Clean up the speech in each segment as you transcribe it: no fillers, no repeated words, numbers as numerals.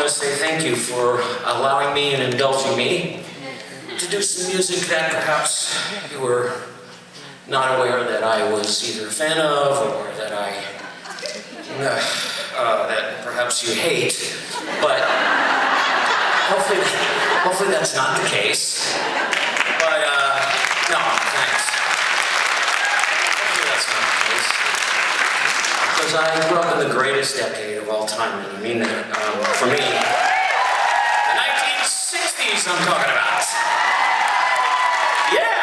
want to say thank you for allowing me and indulging me to do some music that perhaps you were not aware that I was either a fan of or that that perhaps you hate, but hopefully that's not the case. But no, thanks. Hopefully that's not the case. Because I grew up in the greatest decade of all time, and I mean that for me. The 1960s I'm talking about. Yeah!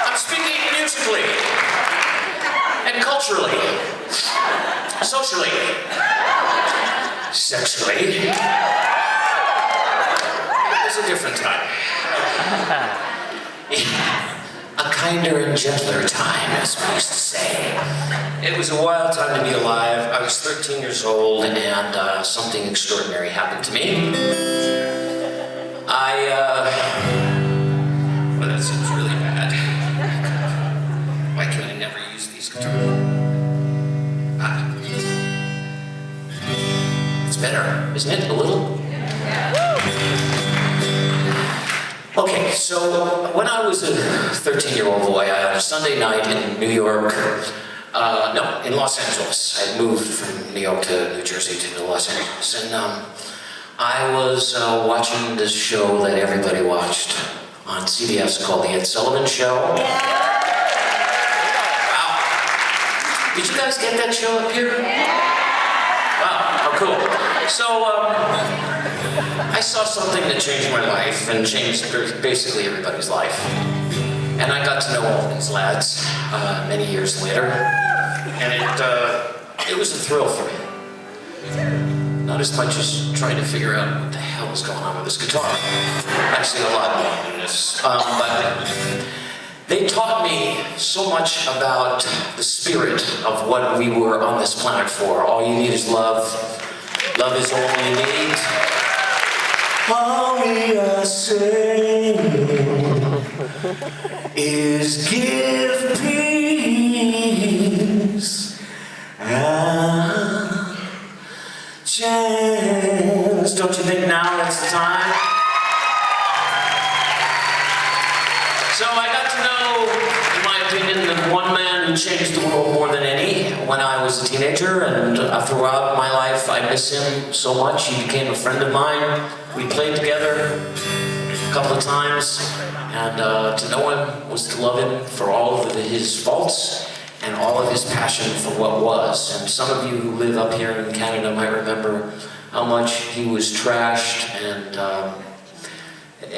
I'm speaking musically and culturally, socially, sexually. It was a different time. A kinder and gentler time, as we used to say. It was a wild time to be alive. I was 13 years old, and something extraordinary happened to me. Well, that seems really bad. Why can I never use these guitars? It's better, isn't it? A little? Okay, so when I was a 13-year-old boy, on a Sunday night in New York, in Los Angeles. I moved from New York to New Jersey to Los Angeles, and I was watching this show that everybody watched on CBS called The Ed Sullivan Show. Wow. Did you guys get that show up here? Wow, how cool. So, I saw something that changed my life and changed basically everybody's life. And I got to know all these lads many years later. And it was a thrill for me. Not as much as trying to figure out what the hell is going on with this guitar. Actually, a lot more than this. But they taught me so much about the spirit of what we were on this planet for. All you need is love. Love is all you need. All we are saying is give peace a chance. Don't you think now that's the time? So I got to know, in my opinion, the one man who changed the world more than any when I was a teenager, and throughout my life I miss him so much. He became a friend of mine. We played together a couple of times, and to know him was to love him for all of his faults and all of his passion for what was. And some of you who live up here in Canada might remember how much he was trashed and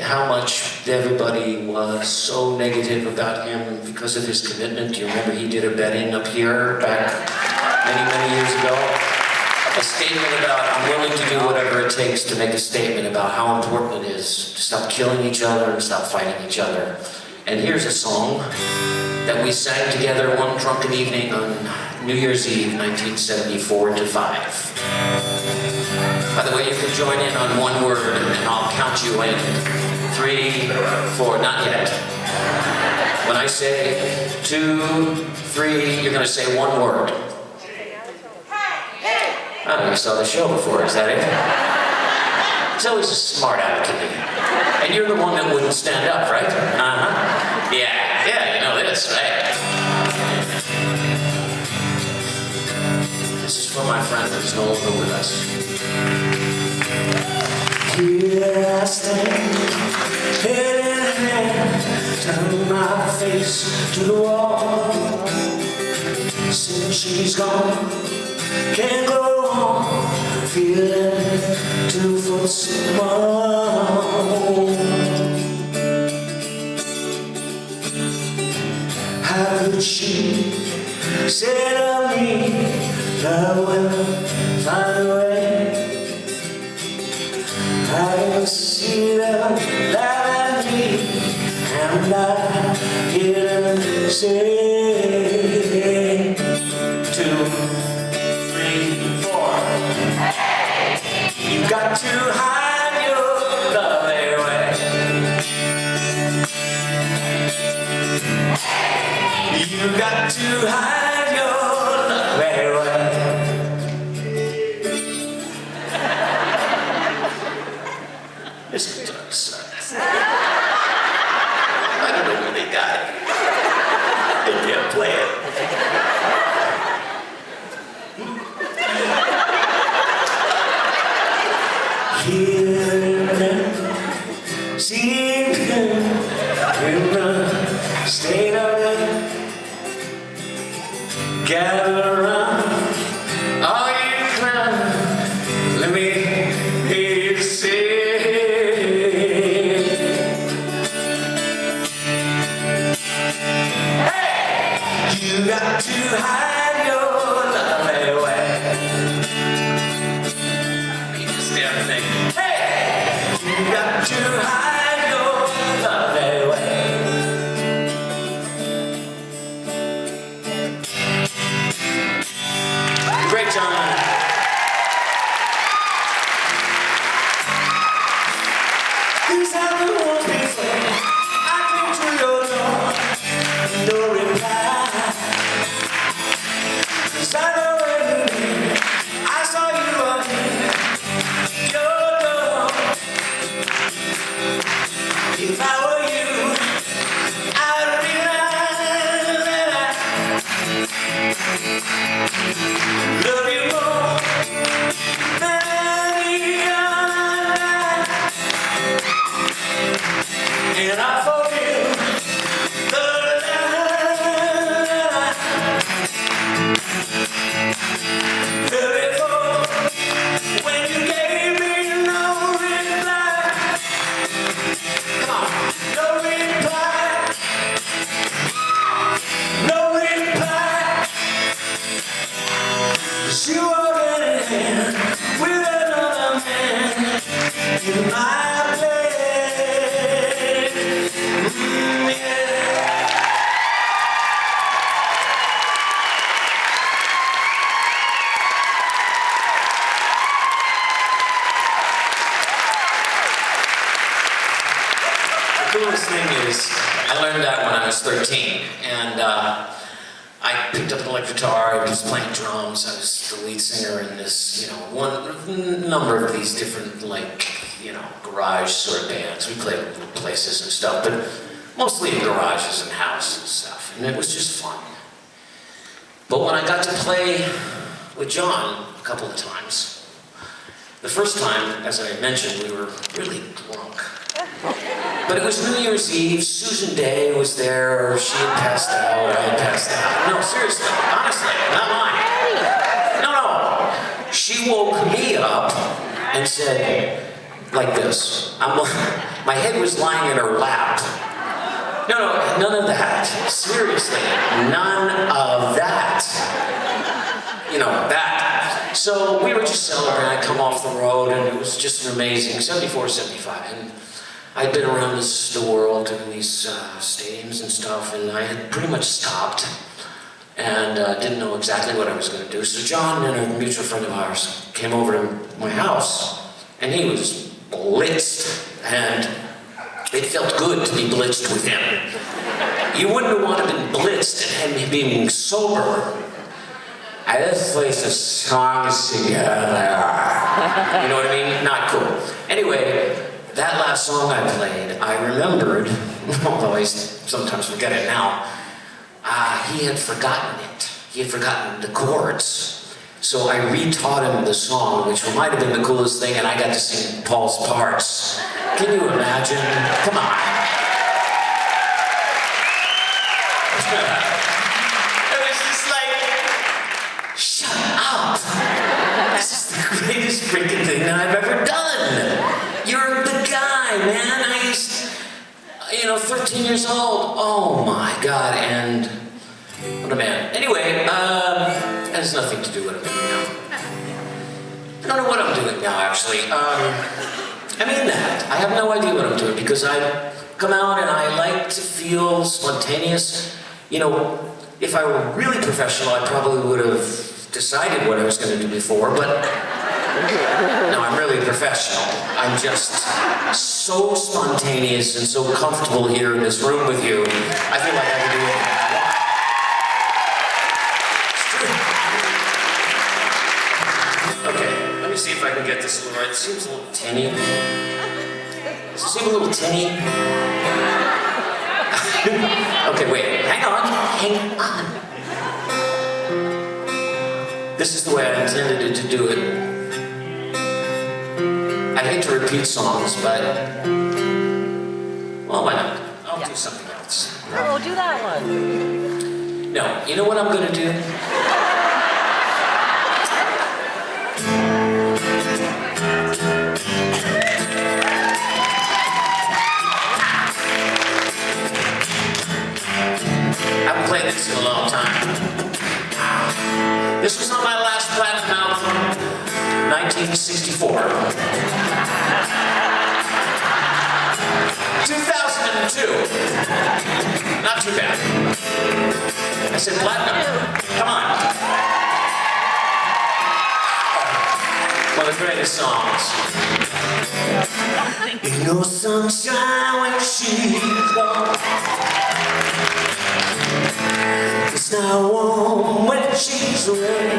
how much everybody was so negative about him because of his commitment. Do you remember he did a bet-in up here back many years ago? A statement about, I'm willing to do whatever it takes to make a statement about how important it is to stop killing each other and stop fighting each other. And here's a song that we sang together one drunken evening on New Year's Eve, 1974-5. By the way, you can join in on one word and I'll count you in. 3, 4, not yet. When I say 2, 3, you're gonna say one word. Oh, you saw the show before, is that it? He's always a smart aleck to me. And you're the one that wouldn't stand up, right? Uh-huh. Yeah, you know this, right? This is for my friend who's no longer with us. Here I stand, head in hand, turn my face to the wall. Since she's gone, can't go on, feeling 2 foot small. How could she say to me, love will find a way? I can see them laughing at me, and I hear them say 2, 3, 4. You got to hide your love away. You got to hide your love away. This guitar sucks. I don't know where they got it. They can't play it. Hear them, see them in the state of it. Gather around, all you clowns, let me hear you say. You got to hide your love away. Keep this damn thing. Hey! You got to hide your love away. Great job. These are the ones before I came to your door. No reply. I know everything. I saw you on your door. If I were you, I'd realize that I love you more than any other. And I forgive the when you gave me no reply. Come on, no reply. No reply. 'Cause you are in hand with another man in my place. Yeah. The coolest thing is, I learned that when I was 13, and I picked up an electric guitar, I was playing drums, I was the lead singer in this, one number of these different, garage sort of bands. We played little places and stuff, but mostly in garages and houses and stuff, and it was just fun. But when I got to play with John a couple of times, the first time, as I mentioned, we were really drunk. But it was New Year's Eve, Susan Day was there, she had passed out, I had passed out. No, seriously, honestly, not lying. No. She woke me up and said, like this, my head was lying in her lap. No, none of that. Seriously, none of that. That. So we were just celebrating, I'd come off the road, and it was just an amazing, 74, 75, and I'd been around the world in these stadiums and stuff, and I had pretty much stopped and didn't know exactly what I was going to do. So John and a mutual friend of ours came over to my house, and he was blitzed, and it felt good to be blitzed with him. You wouldn't have wanted to be blitzed and him being sober. This place is songs together. You know what I mean? Not cool. Anyway, that last song I played, I remembered, although I sometimes forget it now, he had forgotten it. He had forgotten the chords. So I retaught him the song, which might have been the coolest thing, and I got to sing Paul's parts. Can you imagine? Come on. It was just like, shut up. This is the greatest freaking thing that I've ever done. You're the guy, man. 13 years old. Oh my God, and what a man. Anyway, that has nothing to do with what I'm doing now. I don't know what I'm doing now, actually. I mean that. I have no idea what I'm doing because I come out and I like to feel spontaneous. If I were really professional, I probably would have decided what I was going to do before, but no, I'm really professional. I'm just so spontaneous and so comfortable here in this room with you. I feel like I can do anything I want. It's true. Okay, let me see if I can get this a little right. It seems a little tinny. Does it seem a little tinny? Okay, wait, hang on. This is the way I intended it to do it. I hate to repeat songs, but, well, why not? I'll do something else. Oh, do that one. No, you know what I'm gonna do? I haven't played this in a long time. This was on my last platinum album, 1964. 2002. Not too bad. I said platinum. Come on. One of the greatest songs. Ain't no sunshine when she's gone. It's not warm when she's away.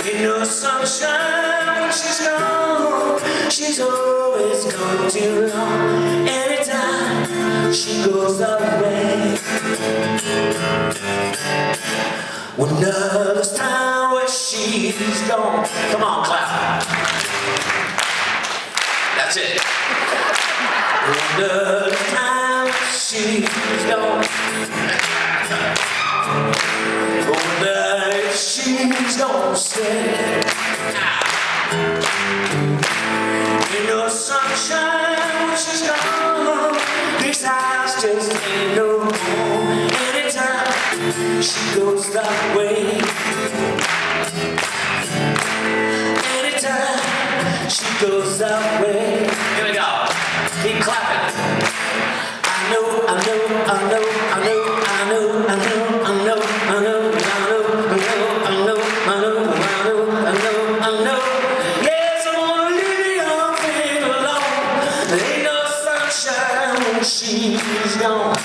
Ain't no sunshine when she's gone. She's always gone too long. Anytime she goes away. When another's time when she's gone. Come on, clap. That's it. When another's time she's gone. Oh, night she's gonna stay. Ain't no sunshine when she's gone. This house just ain't no home. Anytime she goes that way. Anytime she goes that way. Here we go. Keep clapping. I know, I know, I know, I know, I know, I know, I know, I know, I know, I know, I know, I know, I know, I know. Yes, I wanna leave your thing alone. There ain't no sunshine when she's gone.